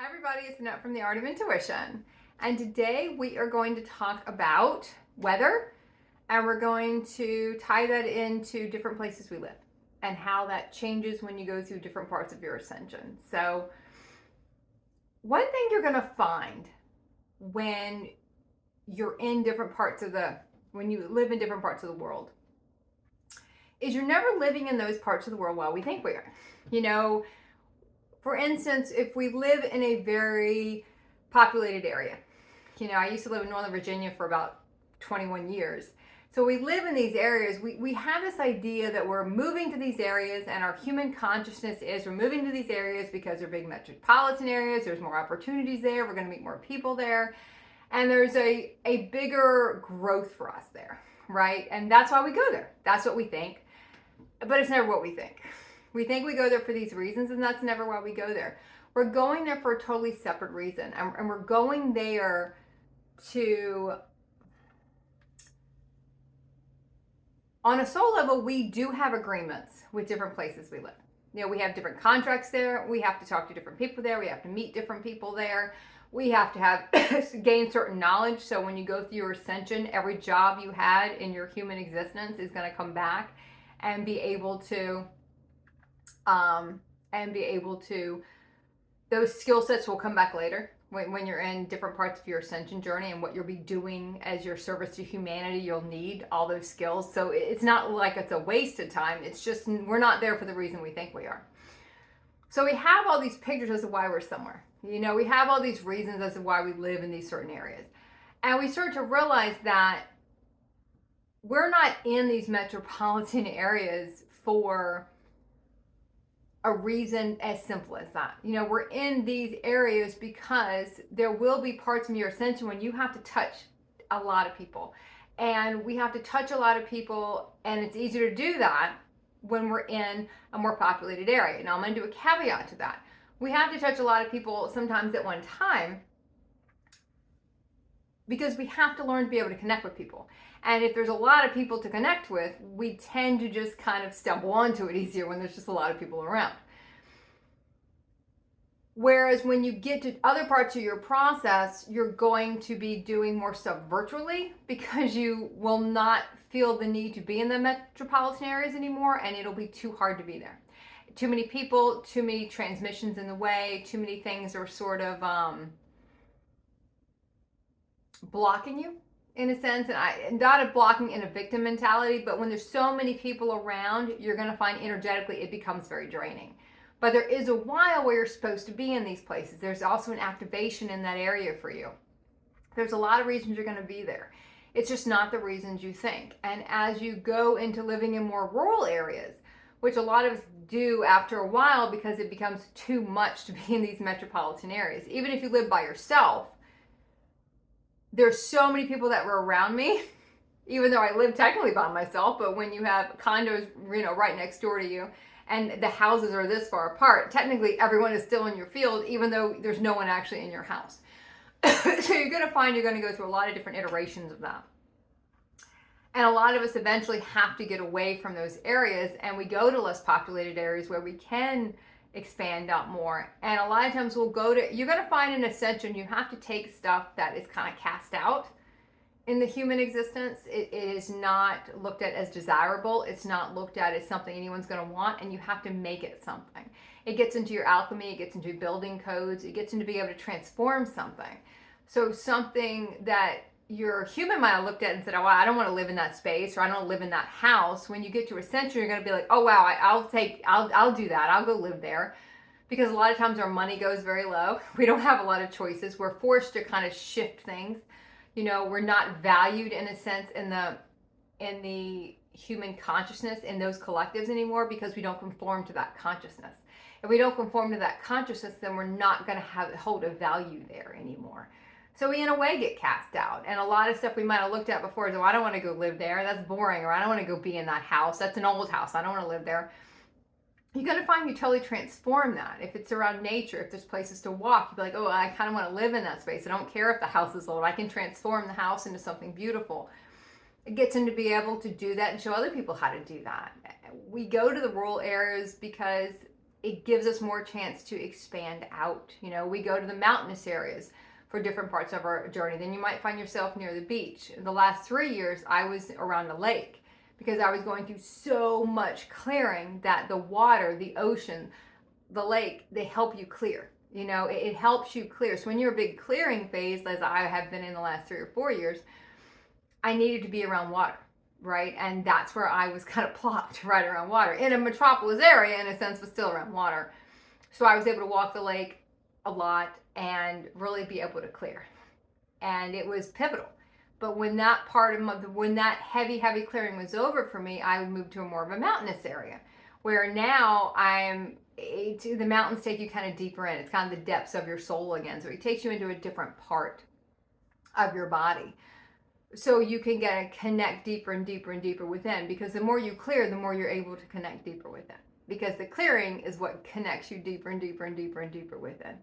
Hi everybody, it's Annette from The Art of Intuition. And today we are going to talk about weather, and we're going to tie that into different places we live and how that changes when you go through different parts of your ascension. So one thing you're going to find when you're in different parts of when you live in different parts of the world is you're never living in those parts of the world while we think we are. For instance, if we live in a very populated area, I used to live in Northern Virginia for about 21 years. So we live in these areas. We have this idea that we're moving to these areas, and our human consciousness is we're moving to these areas because they're big metropolitan areas. There's more opportunities there. We're going to meet more people there. And there's a bigger growth for us there, right? And that's why we go there. That's what we think. But it's never what we think. We think we go there for these reasons, and that's never why we go there. We're going there for a totally separate reason. And we're going there to, on a soul level, we do have agreements with different places we live. We have different contracts there. We have to talk to different people there. We have to meet different people there. We have to have gain certain knowledge. So when you go through your ascension, every job you had in your human existence is going to come back and be able to those skill sets will come back later when you're in different parts of your ascension journey, and what you'll be doing as your service to humanity. You'll need all those skills. So it's not like it's a waste of time. It's just we're not there for the reason we think we are. So we have all these pictures as to why we're somewhere. We have all these reasons as to why we live in these certain areas. And we start to realize that we're not in these metropolitan areas for a reason as simple as that. We're in these areas because there will be parts of your ascension when you have to touch a lot of people. And we have to touch a lot of people, and it's easier to do that when we're in a more populated area. Now, I'm going to do a caveat to that. We have to touch a lot of people sometimes at one time because we have to learn to be able to connect with people. And if there's a lot of people to connect with, we tend to just kind of stumble onto it easier when there's just a lot of people around. Whereas when you get to other parts of your process, you're going to be doing more stuff virtually because you will not feel the need to be in the metropolitan areas anymore, and it'll be too hard to be there. Too many people, too many transmissions in the way, too many things are sort of blocking you in a sense, and not a blocking in a victim mentality, but when there's so many people around, you're going to find energetically it becomes very draining. But there is a while where you're supposed to be in these places. There's also an activation in that area for you. There's a lot of reasons you're going to be there. It's just not the reasons you think. And as you go into living in more rural areas, which a lot of us do after a while because it becomes too much to be in these metropolitan areas, even if you live by yourself, there's so many people that were around me, even though I live technically by myself, but when you have condos, right next door to you, and the houses are this far apart, technically everyone is still in your field, even though there's no one actually in your house. So you're going to find you're going to go through a lot of different iterations of that. And a lot of us eventually have to get away from those areas, and we go to less populated areas where we can expand out more. And a lot of times you're going to find in ascension, you have to take stuff that is kind of cast out in the human existence. It is not looked at as desirable. It's not looked at as something anyone's going to want, and you have to make it something. It gets into your alchemy, it gets into building codes, it gets into being able to transform something. So something that your human might have looked at and said, oh, I don't want to live in that space, or I don't want to live in that house. When you get to ascension, you're going to be like, oh wow, I'll do that. I'll go live there. Because a lot of times our money goes very low. We don't have a lot of choices. We're forced to kind of shift things. We're not valued in a sense in the human consciousness in those collectives anymore because we don't conform to that consciousness. If we don't conform to that consciousness, then we're not going to hold a value there anymore. So we, in a way, get cast out. And a lot of stuff we might have looked at before is, oh, I don't want to go live there. That's boring. Or I don't want to go be in that house. That's an old house. I don't want to live there. You're going to find you totally transform that. If it's around nature, if there's places to walk, you'll be like, oh, I kind of want to live in that space. I don't care if the house is old. I can transform the house into something beautiful. It gets into be able to do that and show other people how to do that. We go to the rural areas because it gives us more chance to expand out. We go to the mountainous areas for different parts of our journey. Then you might find yourself near the beach. The last 3 years, I was around a lake because I was going through so much clearing that the water, the ocean, the lake, they help you clear. It helps you clear. So when you're a big clearing phase, as I have been in the last 3 or 4 years, I needed to be around water, right? And that's where I was kind of plopped, right around water, in a metropolis area in a sense, but still around water. So I was able to walk the lake a lot and really be able to clear. And it was pivotal. But when that when that heavy clearing was over for me, I would move to a more of a mountainous area, where now the mountains take you kind of deeper in. It's kind of the depths of your soul again. So it takes you into a different part of your body. So you can connect deeper and deeper and deeper within, because the more you clear, the more you're able to connect deeper within. Because the clearing is what connects you deeper and deeper and deeper and deeper within,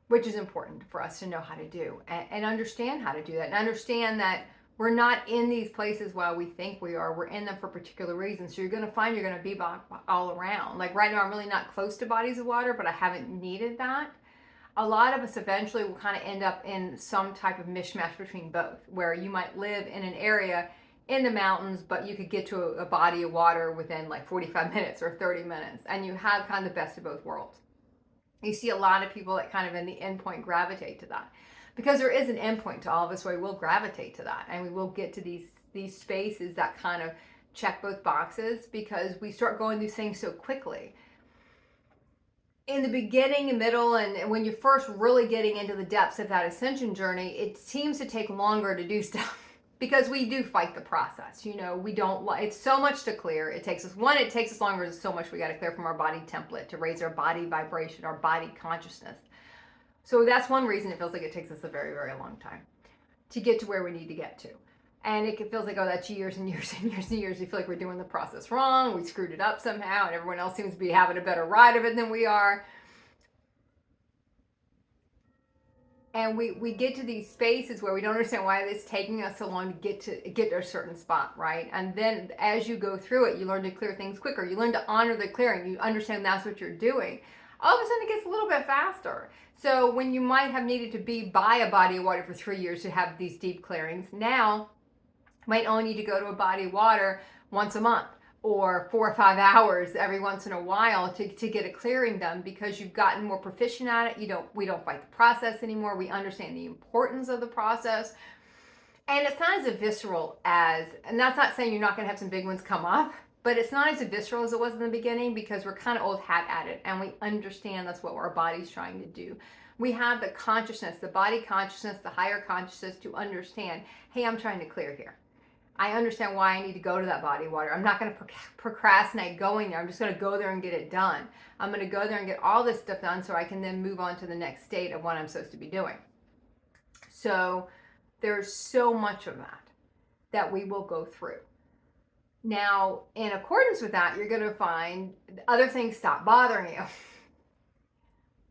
which is important for us to know how to do and understand how to do that, and understand that we're not in these places while we think we are. We're in them for particular reasons. So you're going to find you're going to be all around. Like right now, I'm really not close to bodies of water, but I haven't needed that. A lot of us eventually will kind of end up in some type of mishmash between both, where you might live in an area in the mountains, but you could get to a body of water within like 45 minutes or 30 minutes, and you have kind of the best of both worlds. You see a lot of people that kind of in the endpoint gravitate to that, because there is an endpoint to all of us where we will gravitate to that, and we will get to these spaces that kind of check both boxes, because we start going through things so quickly. In the beginning and middle, and when you're first really getting into the depths of that ascension journey, it seems to take longer to do stuff because we do fight the process. We don't, it's so much to clear. It takes us longer. There's so much we got to clear from our body template to raise our body vibration, our body consciousness. So that's one reason it feels like it takes us a very, very long time to get to where we need to get to. And it feels like, that's years and years and years and years. We feel like we're doing the process wrong. We screwed it up somehow, and everyone else seems to be having a better ride of it than we are. And we get to these spaces where we don't understand why it's taking us so long to get to a certain spot, right? And then as you go through it, you learn to clear things quicker. You learn to honor the clearing. You understand that's what you're doing. All of a sudden, it gets a little bit faster. So when you might have needed to be by a body of water for 3 years to have these deep clearings, now might only need to go to a body of water once a month or 4 or 5 hours every once in a while to get a clearing done, because you've gotten more proficient at it. We don't fight the process anymore. We understand the importance of the process. And it's not as visceral and that's not saying you're not going to have some big ones come up, but it's not as visceral as it was in the beginning, because we're kind of old hat at it, and we understand that's what our body's trying to do. We have the consciousness, the body consciousness, the higher consciousness to understand, hey, I'm trying to clear here. I understand why I need to go to that body of water. I'm not going to procrastinate going there. I'm just going to go there and get it done. I'm going to go there and get all this stuff done so I can then move on to the next state of what I'm supposed to be doing. So there's so much of that we will go through. Now, in accordance with that, you're going to find other things stop bothering you.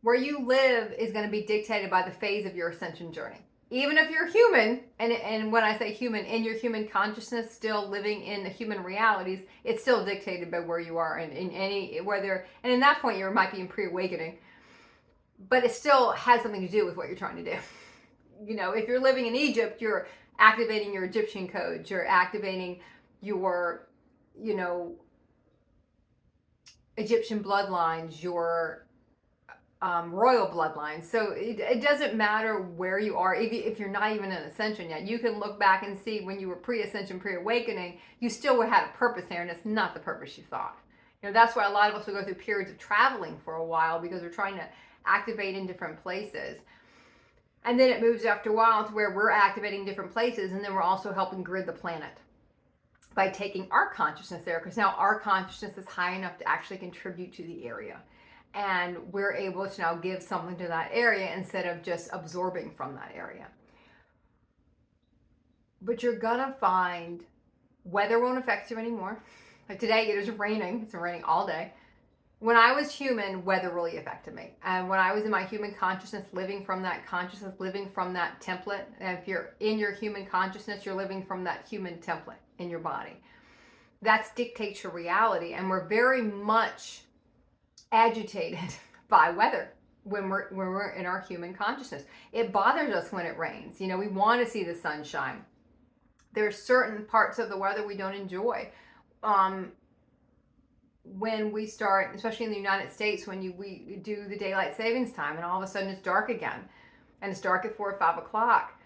Where you live is going to be dictated by the phase of your ascension journey. Even if you're human, and when I say human, in your human consciousness, still living in the human realities, it's still dictated by where you are, and in that point you might be in pre-awakening, but it still has something to do with what you're trying to do. If you're living in Egypt, you're activating your Egyptian codes, you're activating your, Egyptian bloodlines, your royal bloodline. So it doesn't matter where you are, if you're not even in ascension yet. You can look back and see when you were pre-ascension, pre-awakening, you still would have a purpose there, and it's not the purpose you thought. That's why a lot of us will go through periods of traveling for a while, because we're trying to activate in different places. And then it moves after a while to where we're activating different places, and then we're also helping grid the planet by taking our consciousness there, because now our consciousness is high enough to actually contribute to the area. And we're able to now give something to that area instead of just absorbing from that area. But you're gonna find weather won't affect you anymore. Like today, it is raining. It's been raining all day. When I was human, weather really affected me. And when I was in my human consciousness, living from that template, and if you're in your human consciousness, you're living from that human template in your body. That dictates your reality. And we're very much agitated by weather when we're in our human consciousness. It bothers us when it rains. You know, we want to see the sunshine. There's certain parts of the weather we don't enjoy. When we start, especially in the United States, when we do the daylight savings time and all of a sudden it's dark again, and it's dark at 4 or 5 o'clock,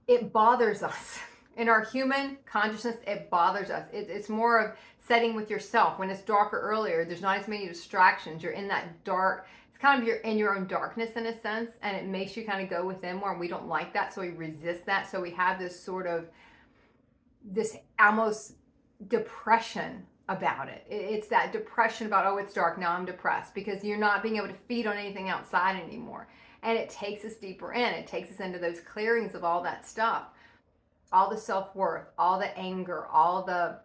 it bothers us. In our human consciousness, it bothers us. It's more of setting with yourself. When it's darker earlier, there's not as many distractions. You're in that dark. It's kind of you're in your own darkness in a sense, and it makes you kind of go within more. And we don't like that, so we resist that. So we have this sort of this almost depression about it. It's that depression about, oh, it's dark, now I'm depressed, because you're not being able to feed on anything outside anymore. And it takes us deeper in. It takes us into those clearings of all that stuff, all the self-worth, all the anger, all the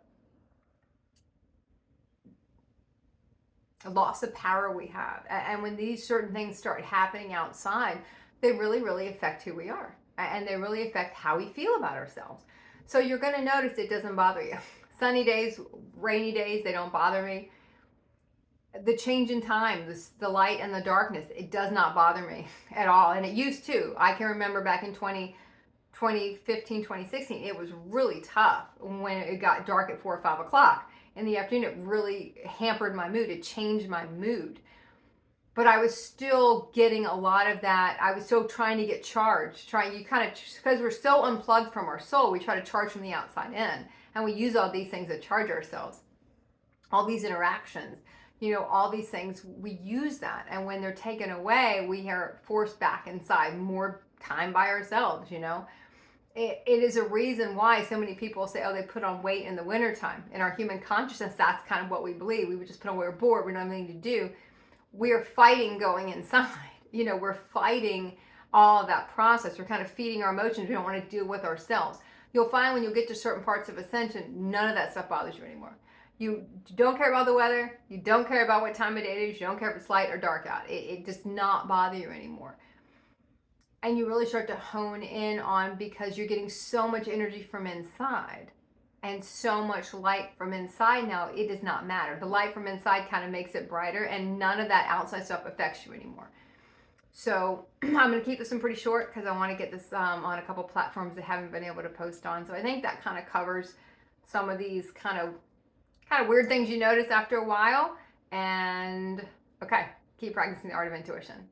loss of power we have. And when these certain things start happening outside, they really, really affect who we are. And they really affect how we feel about ourselves. So you're going to notice it doesn't bother you. Sunny days, rainy days, they don't bother me. The change in time, the light and the darkness, it does not bother me at all. And it used to. I can remember back in 2015, 2016, it was really tough when it got dark at 4 or 5 o'clock in the afternoon. It really hampered my mood. It changed my mood. But I was still getting a lot of that. I was still trying to get charged. Because we're so unplugged from our soul, we try to charge from the outside in. And we use all these things to charge ourselves. All these interactions, all these things, we use that. And when they're taken away, we are forced back inside, more time by ourselves, It is a reason why so many people say, oh, they put on weight in the wintertime. In our human consciousness, that's kind of what we believe. We would just put on weight, we're bored, we don't have anything to do. We're fighting going inside. We're fighting all of that process. We're kind of feeding our emotions. We don't want to deal with ourselves. You'll find when you get to certain parts of ascension, none of that stuff bothers you anymore. You don't care about the weather. You don't care about what time of day it is. You don't care if it's light or dark out. It does not bother you anymore. And you really start to hone in on, because you're getting so much energy from inside and so much light from inside now, it does not matter. The light from inside kind of makes it brighter, and none of that outside stuff affects you anymore. So I'm going to keep this one pretty short because I want to get this on a couple platforms that haven't been able to post on. So I think that kind of covers some of these kind of weird things you notice after a while. And okay, keep practicing the art of intuition.